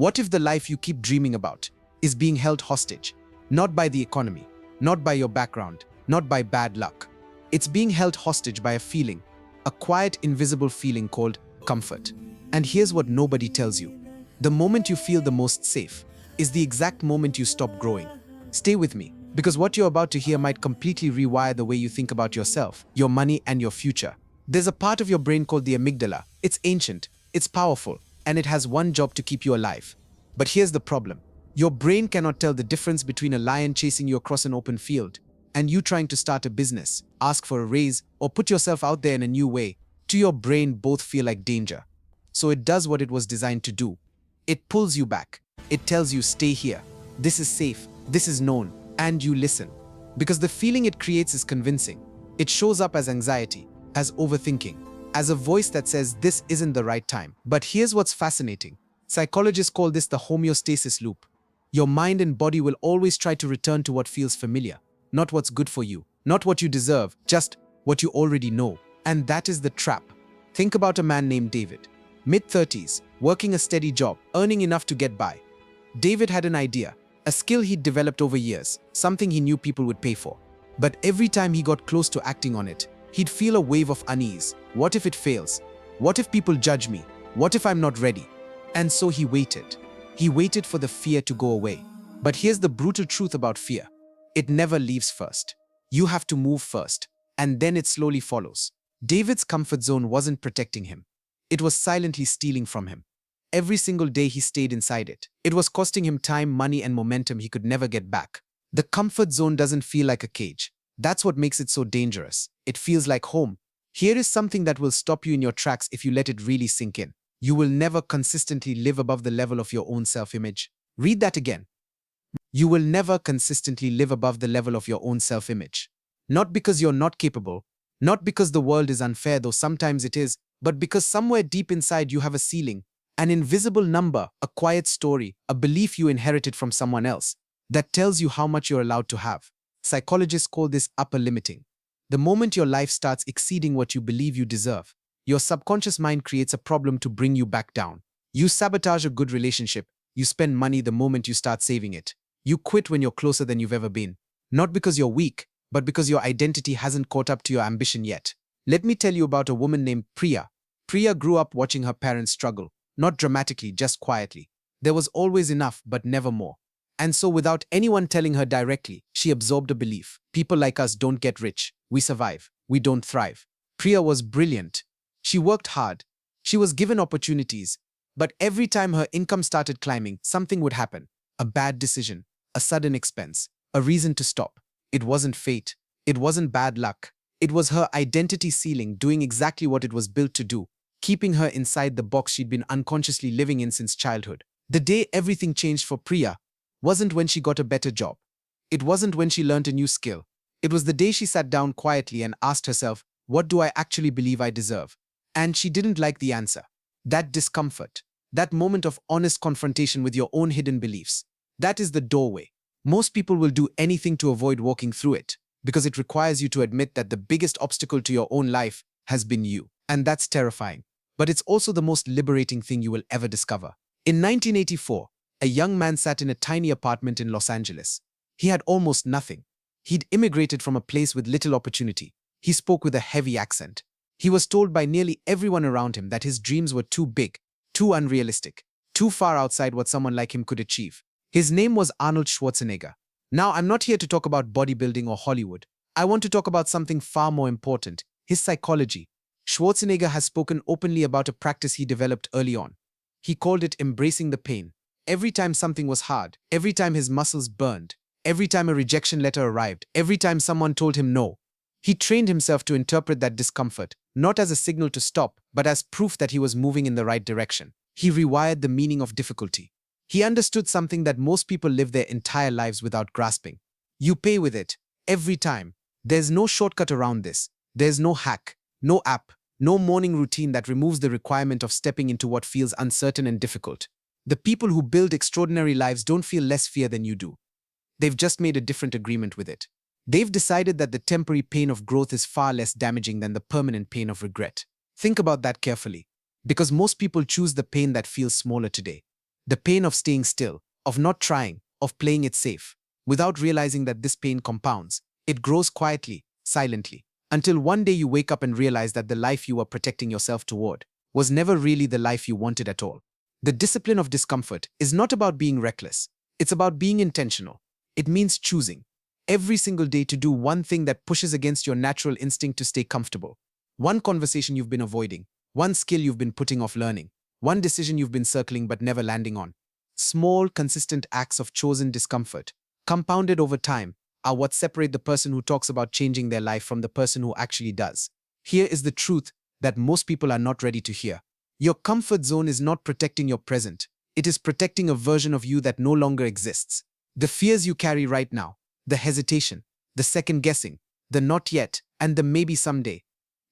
What if the life you keep dreaming about is being held hostage? Not by the economy, not by your background, not by bad luck. It's being held hostage by a feeling, a quiet, invisible feeling called comfort. And here's what nobody tells you. The moment you feel the most safe is the exact moment you stop growing. Stay with me, because what you're about to hear might completely rewire the way you think about yourself, your money, and your future. There's a part of your brain called the amygdala. It's ancient, it's powerful, and it has one job: to keep you alive. But here's the problem. Your brain cannot tell the difference between a lion chasing you across an open field and you trying to start a business, ask for a raise, or put yourself out there in a new way. To your brain, both feel like danger. So it does what it was designed to do. It pulls you back. It tells you, stay here. This is safe. This is known. And you listen. Because the feeling it creates is convincing. It shows up as anxiety, as overthinking, as a voice that says this isn't the right time. But here's what's fascinating. Psychologists call this the homeostasis loop. Your mind and body will always try to return to what feels familiar, not what's good for you, not what you deserve, just what you already know. And that is the trap. Think about a man named David. Mid-30s, working a steady job, earning enough to get by. David had an idea, a skill he'd developed over years, something he knew people would pay for. But every time he got close to acting on it, he'd feel a wave of unease. What if it fails? What if people judge me? What if I'm not ready? And so he waited. He waited for the fear to go away. But here's the brutal truth about fear. It never leaves first. You have to move first, and then it slowly follows. David's comfort zone wasn't protecting him. It was silently stealing from him. Every single day he stayed inside it. It was costing him time, money, and momentum he could never get back. The comfort zone doesn't feel like a cage. That's what makes it so dangerous. It feels like home. Here is something that will stop you in your tracks if you let it really sink in. You will never consistently live above the level of your own self-image. Read that again. You will never consistently live above the level of your own self-image. Not because you're not capable, not because the world is unfair, though sometimes it is, but because somewhere deep inside you have a ceiling, an invisible number, a quiet story, a belief you inherited from someone else that tells you how much you're allowed to have. Psychologists call this upper limiting. The moment your life starts exceeding what you believe you deserve, your subconscious mind creates a problem to bring you back down. You sabotage a good relationship. You spend money the moment you start saving it. You quit when you're closer than you've ever been. Not because you're weak, but because your identity hasn't caught up to your ambition yet. Let me tell you about a woman named Priya. Priya grew up watching her parents struggle. Not dramatically, just quietly. There was always enough, but never more. And so without anyone telling her directly, she absorbed a belief. People like us don't get rich. We survive. We don't thrive. Priya was brilliant. She worked hard. She was given opportunities. But every time her income started climbing, something would happen. A bad decision, a sudden expense, a reason to stop. It wasn't fate. It wasn't bad luck. It was her identity ceiling doing exactly what it was built to do, keeping her inside the box she'd been unconsciously living in since childhood. The day everything changed for Priya wasn't when she got a better job. It wasn't when she learned a new skill. It was the day she sat down quietly and asked herself, what do I actually believe I deserve? And she didn't like the answer. That discomfort, that moment of honest confrontation with your own hidden beliefs, that is the doorway. Most people will do anything to avoid walking through it because it requires you to admit that the biggest obstacle to your own life has been you. And that's terrifying. But it's also the most liberating thing you will ever discover. In 1984, a young man sat in a tiny apartment in Los Angeles. He had almost nothing. He'd immigrated from a place with little opportunity. He spoke with a heavy accent. He was told by nearly everyone around him that his dreams were too big, too unrealistic, too far outside what someone like him could achieve. His name was Arnold Schwarzenegger. Now, I'm not here to talk about bodybuilding or Hollywood. I want to talk about something far more important, his psychology. Schwarzenegger has spoken openly about a practice he developed early on. He called it embracing the pain. Every time something was hard, every time his muscles burned, every time a rejection letter arrived, every time someone told him no, he trained himself to interpret that discomfort, not as a signal to stop, but as proof that he was moving in the right direction. He rewired the meaning of difficulty. He understood something that most people live their entire lives without grasping. You pay with it, every time. There's no shortcut around this. There's no hack, no app, no morning routine that removes the requirement of stepping into what feels uncertain and difficult. The people who build extraordinary lives don't feel less fear than you do. They've just made a different agreement with it. They've decided that the temporary pain of growth is far less damaging than the permanent pain of regret. Think about that carefully, because most people choose the pain that feels smaller today. The pain of staying still, of not trying, of playing it safe, without realizing that this pain compounds. It grows quietly, silently, until one day you wake up and realize that the life you were protecting yourself toward was never really the life you wanted at all. The discipline of discomfort is not about being reckless. It's about being intentional. It means choosing every single day to do one thing that pushes against your natural instinct to stay comfortable. One conversation you've been avoiding, one skill you've been putting off learning, one decision you've been circling but never landing on. Small, consistent acts of chosen discomfort, compounded over time, are what separate the person who talks about changing their life from the person who actually does. Here is the truth that most people are not ready to hear. Your comfort zone is not protecting your present. It is protecting a version of you that no longer exists. The fears you carry right now, the hesitation, the second guessing, the not yet, and the maybe someday,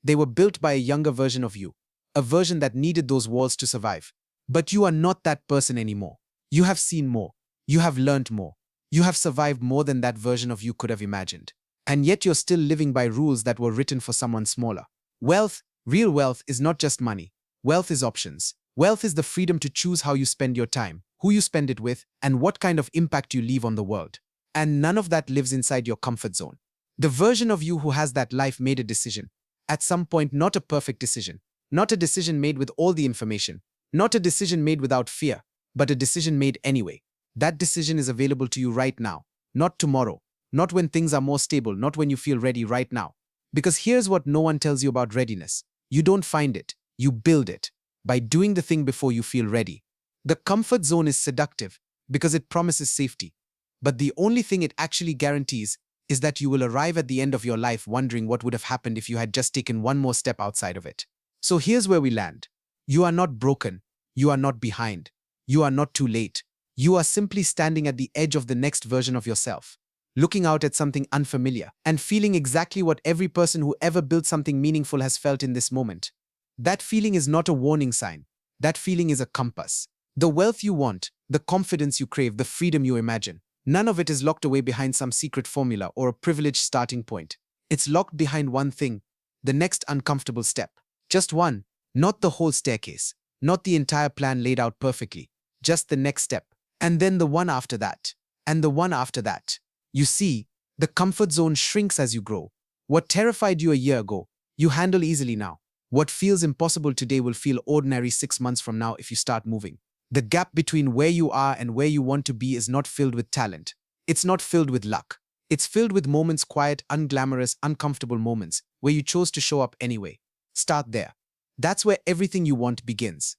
they were built by a younger version of you, a version that needed those walls to survive. But you are not that person anymore. You have seen more. You have learned more. You have survived more than that version of you could have imagined. And yet you're still living by rules that were written for someone smaller. Wealth, real wealth, is not just money. Wealth is options. Wealth is the freedom to choose how you spend your time, who you spend it with, and what kind of impact you leave on the world. And none of that lives inside your comfort zone. The version of you who has that life made a decision. At some point, not a perfect decision. Not a decision made with all the information. Not a decision made without fear, but a decision made anyway. That decision is available to you right now, not tomorrow, not when things are more stable, not when you feel ready right now. Because here's what no one tells you about readiness. You don't find it, you build it, by doing the thing before you feel ready. The comfort zone is seductive because it promises safety. But the only thing it actually guarantees is that you will arrive at the end of your life wondering what would have happened if you had just taken one more step outside of it. So here's where we land. You are not broken. You are not behind. You are not too late. You are simply standing at the edge of the next version of yourself, looking out at something unfamiliar and feeling exactly what every person who ever built something meaningful has felt in this moment. That feeling is not a warning sign. That feeling is a compass. The wealth you want, the confidence you crave, the freedom you imagine, none of it is locked away behind some secret formula or a privileged starting point. It's locked behind one thing, the next uncomfortable step. Just one, not the whole staircase, not the entire plan laid out perfectly, just the next step. And then the one after that, and the one after that. You see, the comfort zone shrinks as you grow. What terrified you a year ago, you handle easily now. What feels impossible today will feel ordinary 6 months from now if you start moving. The gap between where you are and where you want to be is not filled with talent. It's not filled with luck. It's filled with moments, quiet, unglamorous, uncomfortable moments, where you chose to show up anyway. Start there. That's where everything you want begins.